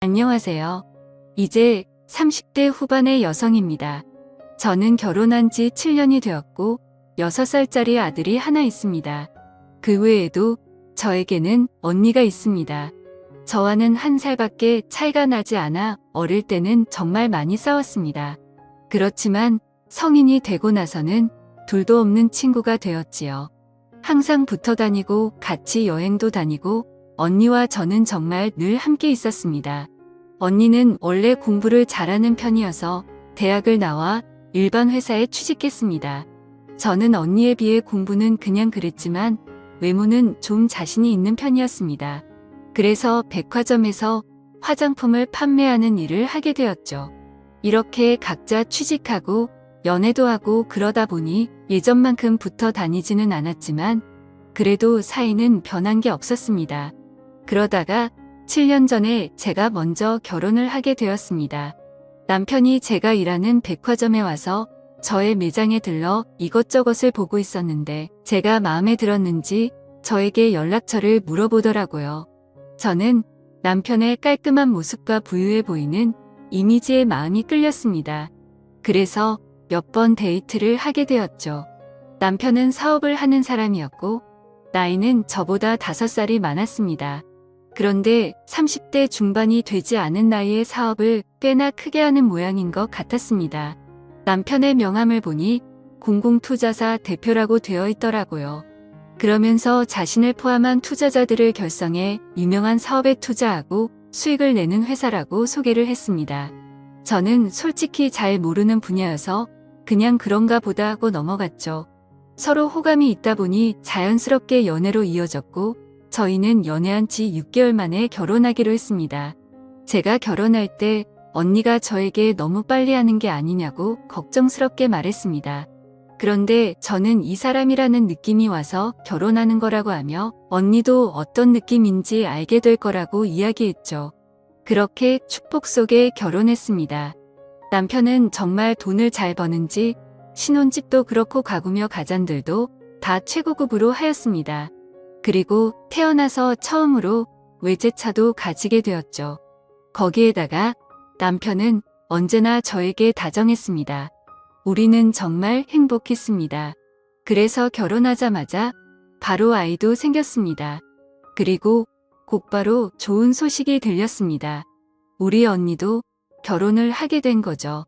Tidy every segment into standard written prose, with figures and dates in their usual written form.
안녕하세요. 이제 30대 후반의 여성입니다. 저는 결혼한 지 7년이 되었고 6살짜리 아들이 하나 있습니다. 그 외에도 저에게는 언니가 있습니다. 저와는 1살밖에 차이가 나지 않아 어릴 때는 정말 많이 싸웠습니다. 그렇지만 성인이 되고 나서는 둘도 없는 친구가 되었지요. 항상 붙어 다니고 같이 여행도 다니고 언니와 저는 정말 늘 함께 있었습니다. 언니는 원래 공부를 잘하는 편이어서 대학을 나와 일반 회사에 취직했습니다. 저는 언니에 비해 공부는 그냥 그랬지만 외모는 좀 자신이 있는 편이었습니다. 그래서 백화점에서 화장품을 판매하는 일을 하게 되었죠. 이렇게 각자 취직하고 연애도 하고 그러다 보니 예전만큼 붙어 다니지는 않았지만 그래도 사이는 변한 게 없었습니다. 그러다가 7년 전에 제가 먼저 결혼을 하게 되었습니다. 남편이 제가 일하는 백화점에 와서 저의 매장에 들러 이것저것을 보고 있었는데 제가 마음에 들었는지 저에게 연락처를 물어보더라고요. 저는 남편의 깔끔한 모습과 부유해 보이는 이미지에 마음이 끌렸습니다. 그래서 몇 번 데이트를 하게 되었죠. 남편은 사업을 하는 사람이었고 나이는 저보다 5살이 많았습니다. 그런데 30대 중반이 되지 않은 나이에 사업을 꽤나 크게 하는 모양인 것 같았습니다. 남편의 명함을 보니 공공투자사 대표라고 되어 있더라고요. 그러면서 자신을 포함한 투자자들을 결성해 유명한 사업에 투자하고 수익을 내는 회사라고 소개를 했습니다. 저는 솔직히 잘 모르는 분야여서 그냥 그런가 보다 하고 넘어갔죠. 서로 호감이 있다 보니 자연스럽게 연애로 이어졌고 저희는 연애한 지 6개월 만에 결혼하기로 했습니다. 제가 결혼할 때 언니가 저에게 너무 빨리 하는 게 아니냐고 걱정스럽게 말했습니다. 그런데 저는 이 사람이라는 느낌이 와서 결혼하는 거라고 하며 언니도 어떤 느낌인지 알게 될 거라고 이야기했죠. 그렇게 축복 속에 결혼했습니다. 남편은 정말 돈을 잘 버는지 신혼집도 그렇고 가구며 가전들도 다 최고급으로 하였습니다. 그리고 태어나서 처음으로 외제차도 가지게 되었죠. 거기에다가 남편은 언제나 저에게 다정했습니다. 우리는 정말 행복했습니다. 그래서 결혼하자마자 바로 아이도 생겼습니다. 그리고 곧바로 좋은 소식이 들렸습니다. 우리 언니도 결혼을 하게 된 거죠.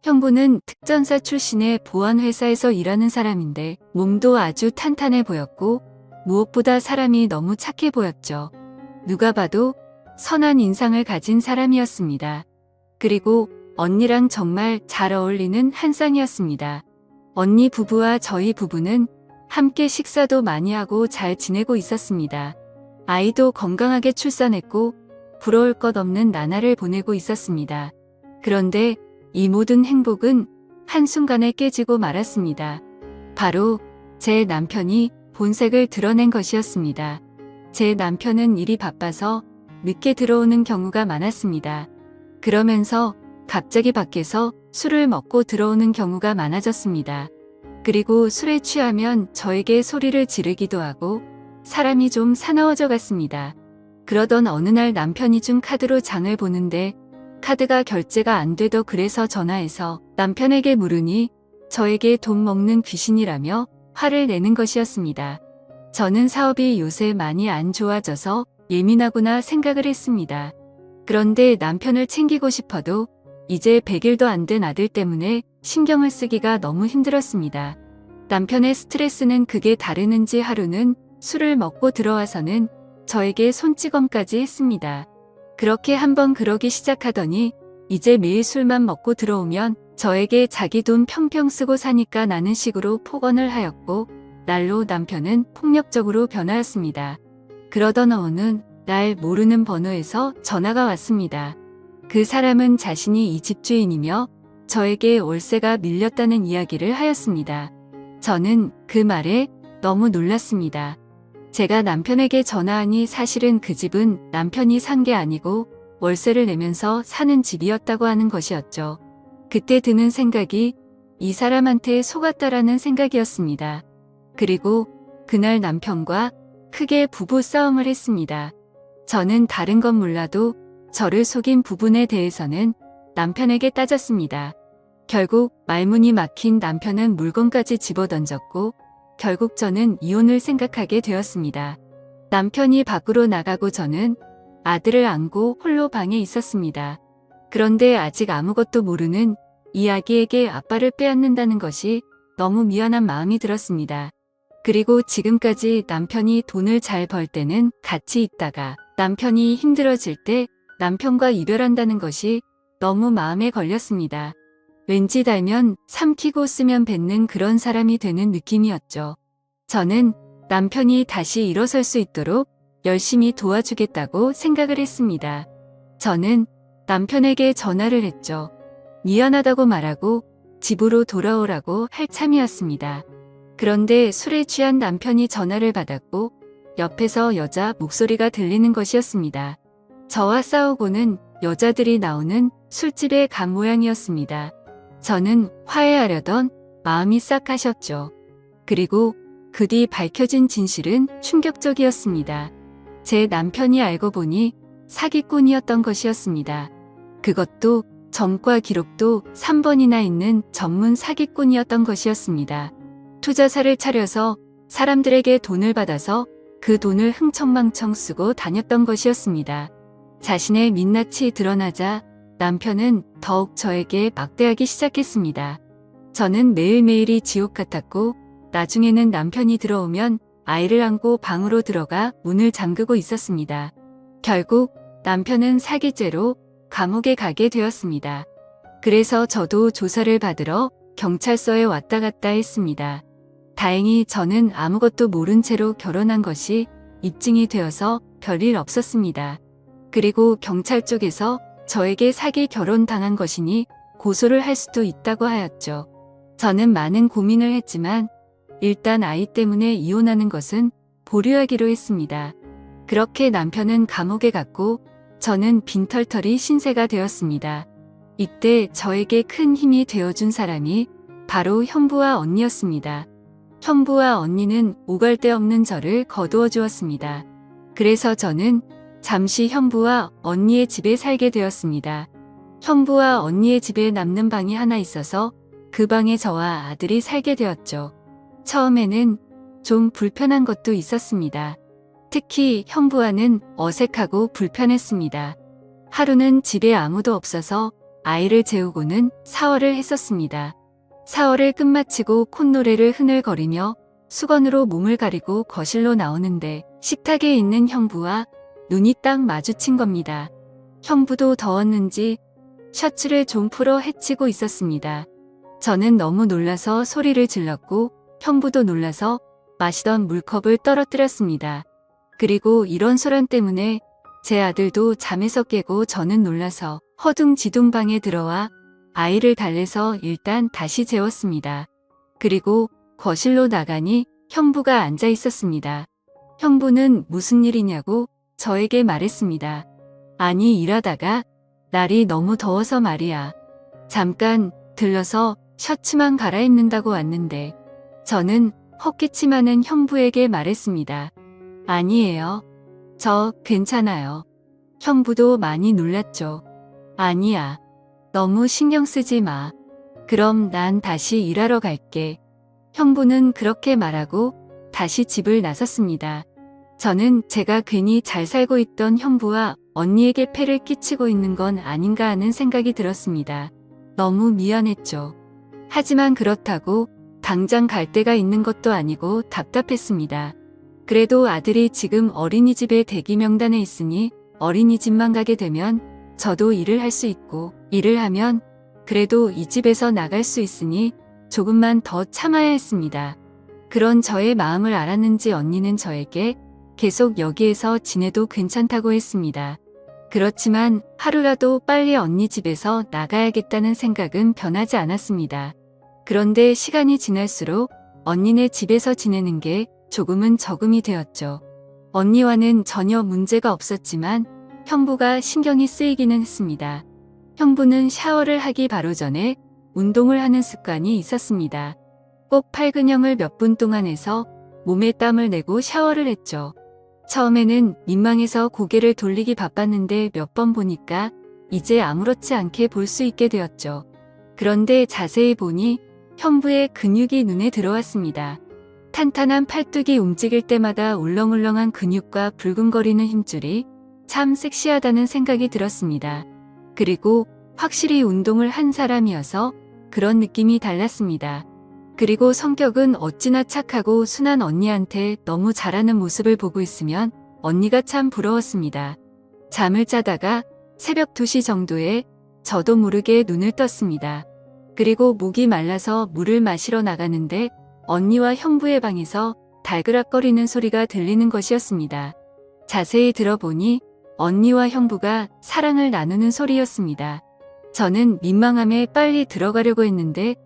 형부는 특전사 출신의 보안회사에서 일하는 사람인데 몸도 아주 탄탄해 보였고 무엇보다 사람이 너무 착해 보였죠. 누가 봐도 선한 인상을 가진 사람이었습니다. 그리고 언니랑 정말 잘 어울리는 한 쌍이었습니다. 언니 부부와 저희 부부는 함께 식사도 많이 하고 잘 지내고 있었습니다. 아이도 건강하게 출산했고 부러울 것 없는 나날을 보내고 있었습니다. 그런데 이 모든 행복은 한순간에 깨지고 말았습니다. 바로 제 남편이 본색을 드러낸 것이었습니다. 제 남편은 일이 바빠서 늦게 들어오는 경우가 많았습니다. 그러면서 갑자기 밖에서 술을 먹고 들어오는 경우가 많아졌습니다. 그리고 술에 취하면 저에게 소리를 지르기도 하고 사람이 좀 사나워져 갔습니다. 그러던 어느 날 남편이 준 카드로 장을 보는데 카드가 결제가 안 되더 그래서 전화해서 남편에게 물으니 저에게 돈 먹는 귀신이라며 화를 내는 것이었습니다. 저는 사업이 요새 많이 안 좋아져서 예민하구나 생각을 했습니다. 그런데 남편을 챙기고 싶어도 이제 100일도 안 된 아들 때문에 신경을 쓰기가 너무 힘들었습니다. 남편의 스트레스는 극에 다르는지 하루는 술을 먹고 들어와서는 저에게 손찌검까지 했습니다. 그렇게 한번 그러기 시작하더니 이제 매일 술만 먹고 들어오면 저에게 자기 돈 평평 쓰고 사니까 나는 식으로 폭언을 하였고 날로 남편은 폭력적으로 변하였습니다. 그러던 어느 날 모르는 번호에서 전화가 왔습니다. 그 사람은 자신이 이 집주인이며 저에게 월세가 밀렸다는 이야기를 하였습니다. 저는 그 말에 너무 놀랐습니다. 제가 남편에게 전화하니 사실은 그 집은 남편이 산 게 아니고 월세를 내면서 사는 집이었다고 하는 것이었죠. 그때 드는 생각이 이 사람한테 속았다라는 생각이었습니다. 그리고 그날 남편과 크게 부부 싸움을 했습니다. 저는 다른 건 몰라도 저를 속인 부분에 대해서는 남편에게 따졌습니다. 결국 말문이 막힌 남편은 물건까지 집어던졌고 결국 저는 이혼을 생각하게 되었습니다. 남편이 밖으로 나가고 저는 아들을 안고 홀로 방에 있었습니다. 그런데 아직 아무것도 모르는 이 아기에게 아빠를 빼앗는다는 것이 너무 미안한 마음이 들었습니다. 그리고 지금까지 남편이 돈을 잘 벌 때는 같이 있다가 남편이 힘들어질 때 남편과 이별한다는 것이 너무 마음에 걸렸습니다. 왠지 달면 삼키고 쓰면 뱉는 그런 사람이 되는 느낌이었죠. 저는 남편이 다시 일어설 수 있도록 열심히 도와주겠다고 생각을 했습니다. 저는 남편에게 전화를 했죠. 미안하다고 말하고 집으로 돌아오라고 할 참이었습니다. 그런데 술에 취한 남편이 전화를 받았고 옆에서 여자 목소리가 들리는 것이었습니다. 저와 싸우고는 여자들이 나오는 술집에 간 모양이었습니다. 저는 화해하려던 마음이 싹 가셨죠. 그리고 그 뒤 밝혀진 진실은 충격적이었습니다. 제 남편이 알고 보니 사기꾼이었던 것이었습니다. 그것도 전과 기록도 3번이나 있는 전문 사기꾼이었던 것이었습니다. 투자사를 차려서 사람들에게 돈을 받아서 그 돈을 흥청망청 쓰고 다녔던 것이었습니다. 자신의 민낯이 드러나자 남편은 더욱 저에게 막대하기 시작했습니다. 저는 매일매일이 지옥 같았고 나중에는 남편이 들어오면 아이를 안고 방으로 들어가 문을 잠그고 있었습니다. 결국 남편은 사기죄로 감옥에 가게 되었습니다. 그래서 저도 조사를 받으러 경찰서에 왔다 갔다 했습니다. 다행히 저는 아무것도 모른 채로 결혼한 것이 입증이 되어서 별일 없었습니다. 그리고 경찰 쪽에서 저에게 사기 결혼 당한 것이니 고소를 할 수도 있다고 하였죠. 저는 많은 고민을 했지만 일단 아이 때문에 이혼하는 것은 보류하기로 했습니다. 그렇게 남편은 감옥에 갔고 저는 빈털터리 신세가 되었습니다. 이때 저에게 큰 힘이 되어준 사람이 바로 형부와 언니였습니다. 형부와 언니는 오갈 데 없는 저를 거두어 주었습니다. 그래서 저는 잠시 형부와 언니의 집에 살게 되었습니다. 형부와 언니의 집에 남는 방이 하나 있어서 그 방에 저와 아들이 살게 되었죠. 처음에는 좀 불편한 것도 있었습니다. 특히 형부와는 어색하고 불편했습니다. 하루는 집에 아무도 없어서 아이를 재우고는 샤워를 했었습니다. 샤워를 끝마치고 콧노래를 흐늘거리며 수건으로 몸을 가리고 거실로 나오는데 식탁에 있는 형부와 눈이 딱 마주친 겁니다. 형부도 더웠는지 셔츠를 좀 풀어 헤치고 있었습니다. 저는 너무 놀라서 소리를 질렀고 형부도 놀라서 마시던 물컵을 떨어뜨렸습니다. 그리고 이런 소란 때문에 제 아들도 잠에서 깨고 저는 놀라서 허둥지둥 방에 들어와 아이를 달래서 일단 다시 재웠습니다. 그리고 거실로 나가니 형부가 앉아 있었습니다. 형부는 무슨 일이냐고 저에게 말했습니다. 아니 일하다가 날이 너무 더워서 말이야. 잠깐 들러서 셔츠만 갈아입는다고 왔는데 저는 헛기침하는 형부에게 말했습니다. 아니에요. 저 괜찮아요. 형부도 많이 놀랐죠. 아니야. 너무 신경 쓰지 마. 그럼 난 다시 일하러 갈게. 형부는 그렇게 말하고 다시 집을 나섰습니다. 저는 제가 괜히 잘 살고 있던 형부와 언니에게 폐를 끼치고 있는 건 아닌가 하는 생각이 들었습니다. 너무 미안했죠. 하지만 그렇다고 당장 갈 데가 있는 것도 아니고 답답했습니다. 그래도 아들이 지금 어린이집에 대기 명단에 있으니 어린이집만 가게 되면 저도 일을 할 수 있고 일을 하면 그래도 이 집에서 나갈 수 있으니 조금만 더 참아야 했습니다. 그런 저의 마음을 알았는지 언니는 저에게 계속 여기에서 지내도 괜찮다고 했습니다. 그렇지만 하루라도 빨리 언니 집에서 나가야겠다는 생각은 변하지 않았습니다. 그런데 시간이 지날수록 언니네 집에서 지내는 게 조금은 적응이 되었죠. 언니와는 전혀 문제가 없었지만 형부가 신경이 쓰이기는 했습니다. 형부는 샤워를 하기 바로 전에 운동을 하는 습관이 있었습니다. 꼭 팔근형을 몇 분 동안 해서 몸에 땀을 내고 샤워를 했죠. 처음에는 민망해서 고개를 돌리기 바빴는데 몇 번 보니까 이제 아무렇지 않게 볼 수 있게 되었죠. 그런데 자세히 보니 형부의 근육이 눈에 들어왔습니다. 탄탄한 팔뚝이 움직일 때마다 울렁울렁한 근육과 붉은거리는 힘줄이 참 섹시하다는 생각이 들었습니다. 그리고 확실히 운동을 한 사람이어서 그런 느낌이 달랐습니다. 그리고 성격은 어찌나 착하고 순한 언니한테 너무 잘하는 모습을 보고 있으면 언니가 참 부러웠습니다. 잠을 자다가 새벽 2시 정도에 저도 모르게 눈을 떴습니다. 그리고 목이 말라서 물을 마시러 나가는데 언니와 형부의 방에서 달그락거리는 소리가 들리는 것이었습니다. 자세히 들어보니 언니와 형부가 사랑을 나누는 소리였습니다. 저는 민망함에 빨리 들어가려고 했는데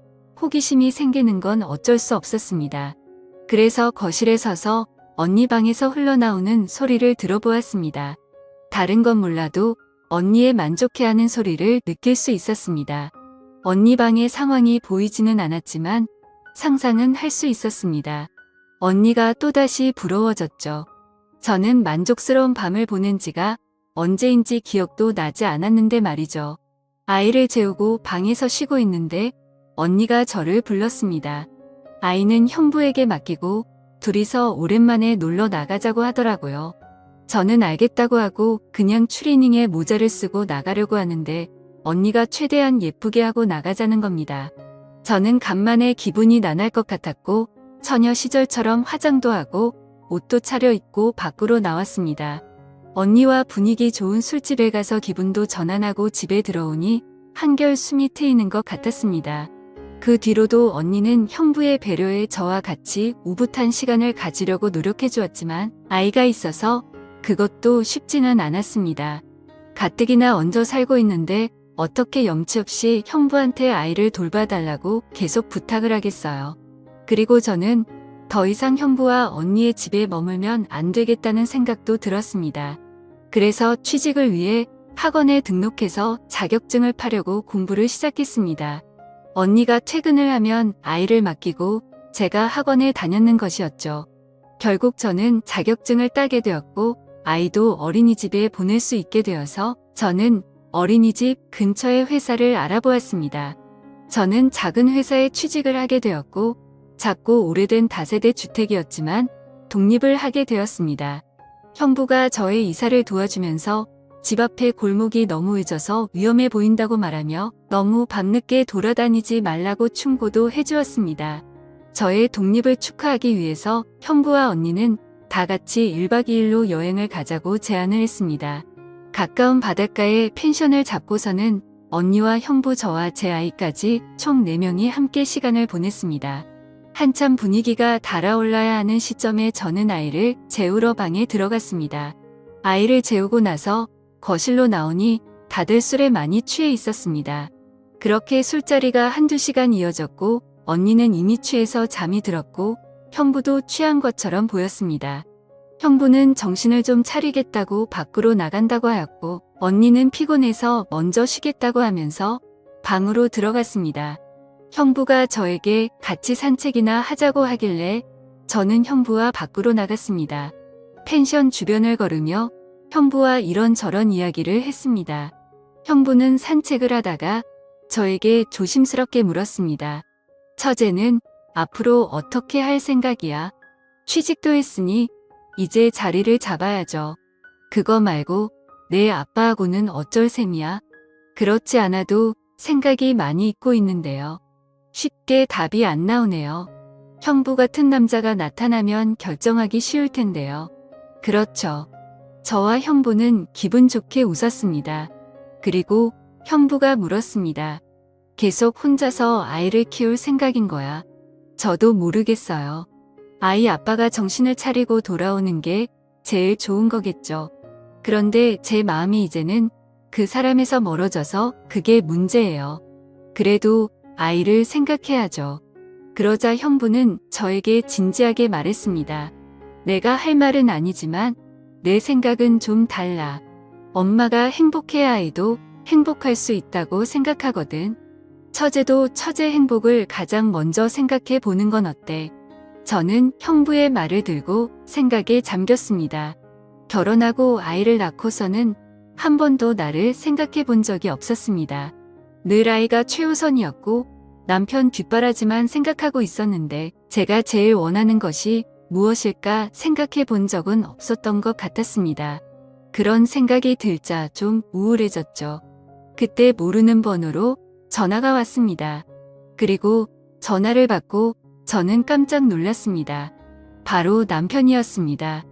호기심이 생기는 건 어쩔 수 없었습니다. 그래서 거실에 서서 언니 방에서 흘러나오는 소리를 들어보았습니다. 다른 건 몰라도 언니의 만족해하는 소리를 느낄 수 있었습니다. 언니 방의 상황이 보이지는 않았지만 상상은 할 수 있었습니다. 언니가 또다시 부러워졌죠. 저는 만족스러운 밤을 보낸 지가 언제인지 기억도 나지 않았는데 말이죠. 아이를 재우고 방에서 쉬고 있는데 언니가 저를 불렀습니다. 아이는 형부에게 맡기고 둘이서 오랜만에 놀러 나가자고 하더라고요. 저는 알겠다고 하고 그냥 추리닝에 모자를 쓰고 나가려고 하는데 언니가 최대한 예쁘게 하고 나가자는 겁니다. 저는 간만에 기분이 나날 것 같았고 처녀 시절처럼 화장도 하고 옷도 차려입고 밖으로 나왔습니다. 언니와 분위기 좋은 술집에 가서 기분도 전환하고 집에 들어오니 한결 숨이 트이는 것 같았습니다. 그 뒤로도 언니는 형부의 배려에 저와 같이 우붓한 시간을 가지려고 노력해 주었지만 아이가 있어서 그것도 쉽지는 않았습니다. 가뜩이나 얹어 살고 있는데 어떻게 염치 없이 형부한테 아이를 돌봐달라고 계속 부탁을 하겠어요. 그리고 저는 더 이상 형부와 언니의 집에 머물면 안 되겠다는 생각도 들었습니다. 그래서 취직을 위해 학원에 등록해서 자격증을 파려고 공부를 시작했습니다. 언니가 퇴근을 하면 아이를 맡기고 제가 학원에 다녔는 것이었죠. 결국 저는 자격증을 따게 되었고 아이도 어린이집에 보낼 수 있게 되어서 저는 어린이집 근처의 회사를 알아보았습니다. 저는 작은 회사에 취직을 하게 되었고 작고 오래된 다세대 주택이었지만 독립을 하게 되었습니다. 형부가 저의 이사를 도와주면서 집 앞에 골목이 너무 늦어서 위험해 보인다고 말하며 너무 밤늦게 돌아다니지 말라고 충고도 해주었습니다. 저의 독립을 축하하기 위해서 형부와 언니는 다 같이 1박 2일로 여행을 가자고 제안을 했습니다. 가까운 바닷가에 펜션을 잡고서는 언니와 형부 저와 제 아이까지 총 4명이 함께 시간을 보냈습니다. 한참 분위기가 달아올라야 하는 시점에 저는 아이를 재우러 방에 들어갔습니다. 아이를 재우고 나서 거실로 나오니 다들 술에 많이 취해 있었습니다. 그렇게 술자리가 한두 시간 이어졌고 언니는 이미 취해서 잠이 들었고 형부도 취한 것처럼 보였습니다. 형부는 정신을 좀 차리겠다고 밖으로 나간다고 하였고 언니는 피곤해서 먼저 쉬겠다고 하면서 방으로 들어갔습니다. 형부가 저에게 같이 산책이나 하자고 하길래 저는 형부와 밖으로 나갔습니다. 펜션 주변을 걸으며 형부와 이런저런 이야기를 했습니다. 형부는 산책을 하다가 저에게 조심스럽게 물었습니다. 처제는 앞으로 어떻게 할 생각이야? 취직도 했으니 이제 자리를 잡아야죠. 그거 말고 내 아빠하고는 어쩔 셈이야? 그렇지 않아도 생각이 많이 있고 있는데요. 쉽게 답이 안 나오네요. 형부 같은 남자가 나타나면 결정하기 쉬울 텐데요. 그렇죠. 저와 형부는 기분 좋게 웃었습니다. 그리고 형부가 물었습니다. 계속 혼자서 아이를 키울 생각인 거야? 저도 모르겠어요. 아이 아빠가 정신을 차리고 돌아오는 게 제일 좋은 거겠죠. 그런데 제 마음이 이제는 그 사람에서 멀어져서 그게 문제예요. 그래도 아이를 생각해야죠. 그러자 형부는 저에게 진지하게 말했습니다. 내가 할 말은 아니지만 내 생각은 좀 달라. 엄마가 행복해야 아이도 행복할 수 있다고 생각하거든. 처제도 처제 행복을 가장 먼저 생각해 보는 건 어때? 저는 형부의 말을 들고 생각에 잠겼습니다. 결혼하고 아이를 낳고서는 한 번도 나를 생각해 본 적이 없었습니다. 늘 아이가 최우선이었고 남편 뒷바라지만 생각하고 있었는데 제가 제일 원하는 것이 무엇일까 생각해 본 적은 없었던 것 같았습니다. 그런 생각이 들자 좀 우울해졌죠. 그때 모르는 번호로 전화가 왔습니다. 그리고 전화를 받고 저는 깜짝 놀랐습니다. 바로 남편이었습니다.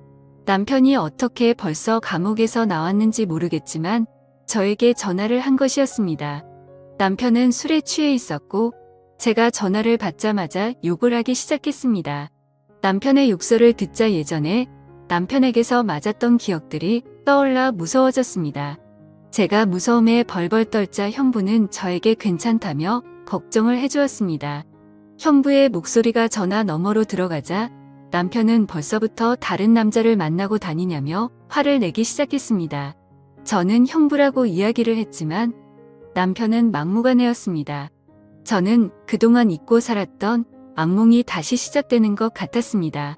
남편이 어떻게 벌써 감옥에서 나왔는지 모르겠지만 저에게 전화를 한 것이었습니다. 남편은 술에 취해 있었고 제가 전화를 받자마자 욕을 하기 시작했습니다. 남편의 욕설을 듣자 예전에 남편에게서 맞았던 기억들이 떠올라 무서워졌습니다. 제가 무서움에 벌벌 떨자 형부는 저에게 괜찮다며 걱정을 해주었습니다. 형부의 목소리가 전화 너머로 들어가자 남편은 벌써부터 다른 남자를 만나고 다니냐며 화를 내기 시작했습니다. 저는 형부라고 이야기를 했지만 남편은 막무가내였습니다. 저는 그동안 잊고 살았던 악몽이 다시 시작되는 것 같았습니다.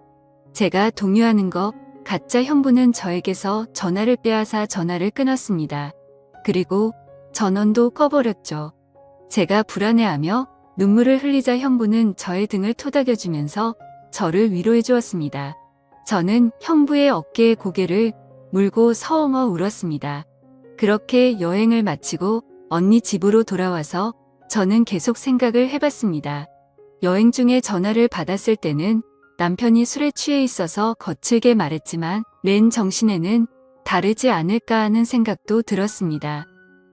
제가 동요하는 것 가짜 형부는 저에게서 전화를 빼앗아 전화를 끊었습니다. 그리고 전원도 꺼버렸죠. 제가 불안해하며 눈물을 흘리자 형부는 저의 등을 토닥여주면서 저를 위로해 주었습니다. 저는 형부의 어깨에 고개를 물고 서엉어 울었습니다. 그렇게 여행을 마치고 언니 집으로 돌아와서 저는 계속 생각을 해봤습니다. 여행 중에 전화를 받았을 때는 남편이 술에 취해 있어서 거칠게 말했지만 맨 정신에는 다르지 않을까 하는 생각도 들었습니다.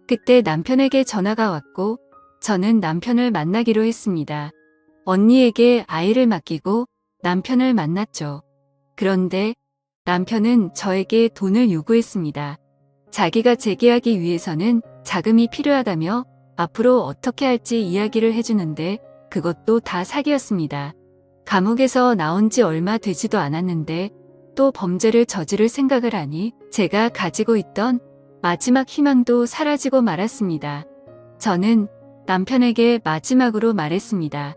그때 남편에게 전화가 왔고 저는 남편을 만나기로 했습니다. 언니에게 아이를 맡기고 남편을 만났죠. 그런데 남편은 저에게 돈을 요구했습니다. 자기가 재계하기 위해서는 자금이 필요하다며 앞으로 어떻게 할지 이야기를 해주는데 그것도 다 사기였습니다. 감옥에서 나온 지 얼마 되지도 않았는데 또 범죄를 저지를 생각을 하니 제가 가지고 있던 마지막 희망도 사라지고 말았습니다. 저는 남편에게 마지막으로 말했습니다.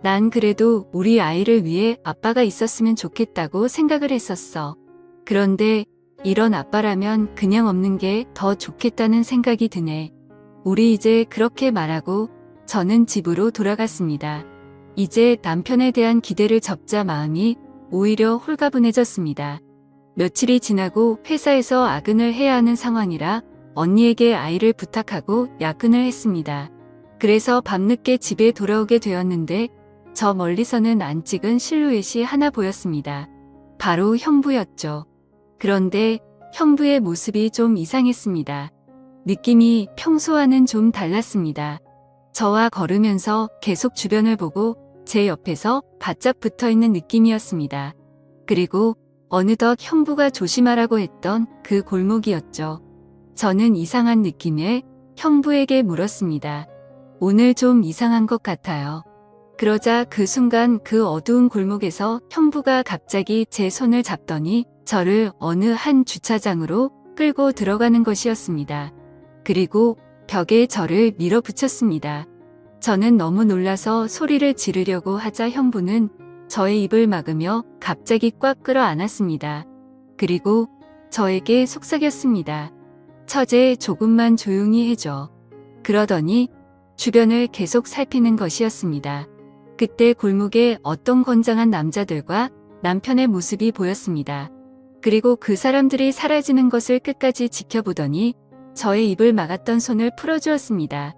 난 그래도 우리 아이를 위해 아빠가 있었으면 좋겠다고 생각을 했었어. 그런데 이런 아빠라면 그냥 없는 게 더 좋겠다는 생각이 드네. 우리 이제 그렇게 말하고 저는 집으로 돌아갔습니다. 이제 남편에 대한 기대를 접자 마음이 오히려 홀가분해졌습니다. 며칠이 지나고 회사에서 야근을 해야 하는 상황이라 언니에게 아이를 부탁하고 야근을 했습니다. 그래서 밤늦게 집에 돌아오게 되었는데 저 멀리서는 안 찍은 실루엣이 하나 보였습니다. 바로 형부였죠. 그런데 형부의 모습이 좀 이상했습니다. 느낌이 평소와는 좀 달랐습니다. 저와 걸으면서 계속 주변을 보고 제 옆에서 바짝 붙어있는 느낌이었습니다. 그리고 어느덧 형부가 조심하라고 했던 그 골목이었죠. 저는 이상한 느낌에 형부에게 물었습니다. 오늘 좀 이상한 것 같아요. 그러자 그 순간 그 어두운 골목에서 형부가 갑자기 제 손을 잡더니 저를 어느 한 주차장으로 끌고 들어가는 것이었습니다. 그리고 벽에 저를 밀어붙였습니다. 저는 너무 놀라서 소리를 지르려고 하자 형부는 저의 입을 막으며 갑자기 꽉 끌어안았습니다. 그리고 저에게 속삭였습니다. 처제, 조금만 조용히 해줘. 그러더니 주변을 계속 살피는 것이었습니다. 그때 골목에 어떤 건장한 남자들과 남편의 모습이 보였습니다. 그리고 그 사람들이 사라지는 것을 끝까지 지켜보더니 저의 입을 막았던 손을 풀어주었습니다.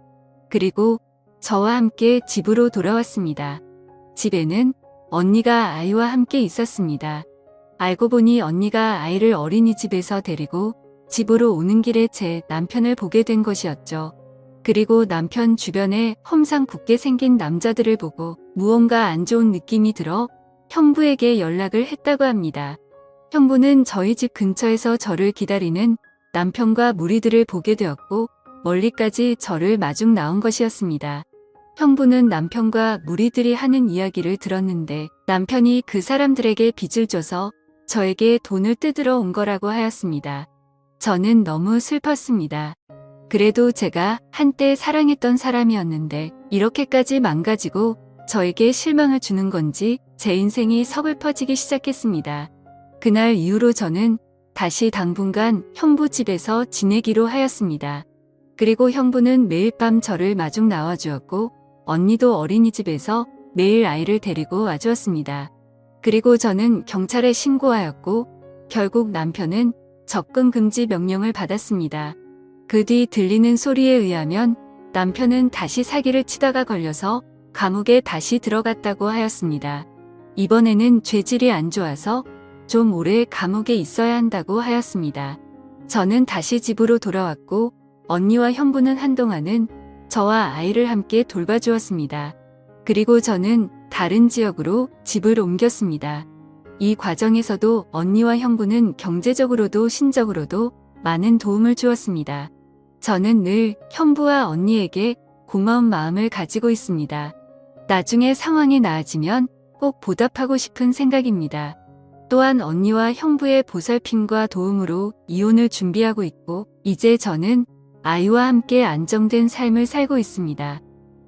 그리고 저와 함께 집으로 돌아왔습니다. 집에는 언니가 아이와 함께 있었습니다. 알고 보니 언니가 아이를 어린이집에서 데리고 집으로 오는 길에 제 남편을 보게 된 것이었죠. 그리고 남편 주변에 험상궂게 생긴 남자들을 보고 무언가 안 좋은 느낌이 들어 형부에게 연락을 했다고 합니다. 형부는 저희 집 근처에서 저를 기다리는 남편과 무리들을 보게 되었고 멀리까지 저를 마중 나온 것이었습니다. 형부는 남편과 무리들이 하는 이야기를 들었는데 남편이 그 사람들에게 빚을 줘서 저에게 돈을 뜯으러 온 거라고 하였습니다. 저는 너무 슬펐습니다. 그래도 제가 한때 사랑했던 사람이었는데 이렇게까지 망가지고 저에게 실망을 주는 건지 제 인생이 서글퍼지기 시작했습니다. 그날 이후로 저는 다시 당분간 형부 집에서 지내기로 하였습니다. 그리고 형부는 매일 밤 저를 마중 나와주었고 언니도 어린이집에서 매일 아이를 데리고 와주었습니다. 그리고 저는 경찰에 신고하였고 결국 남편은 접근 금지 명령을 받았습니다. 그 뒤 들리는 소리에 의하면 남편은 다시 사기를 치다가 걸려서 감옥에 다시 들어갔다고 하였습니다. 이번에는 죄질이 안 좋아서 좀 오래 감옥에 있어야 한다고 하였습니다. 저는 다시 집으로 돌아왔고 언니와 형부는 한동안은 저와 아이를 함께 돌봐주었습니다. 그리고 저는 다른 지역으로 집을 옮겼습니다. 이 과정에서도 언니와 형부는 경제적으로도 신적으로도 많은 도움을 주었습니다. 저는 늘 형부와 언니에게 고마운 마음을 가지고 있습니다. 나중에 상황이 나아지면 꼭 보답하고 싶은 생각입니다. 또한 언니와 형부의 보살핌과 도움으로 이혼을 준비하고 있고 이제 저는 아이와 함께 안정된 삶을 살고 있습니다.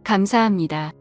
감사합니다.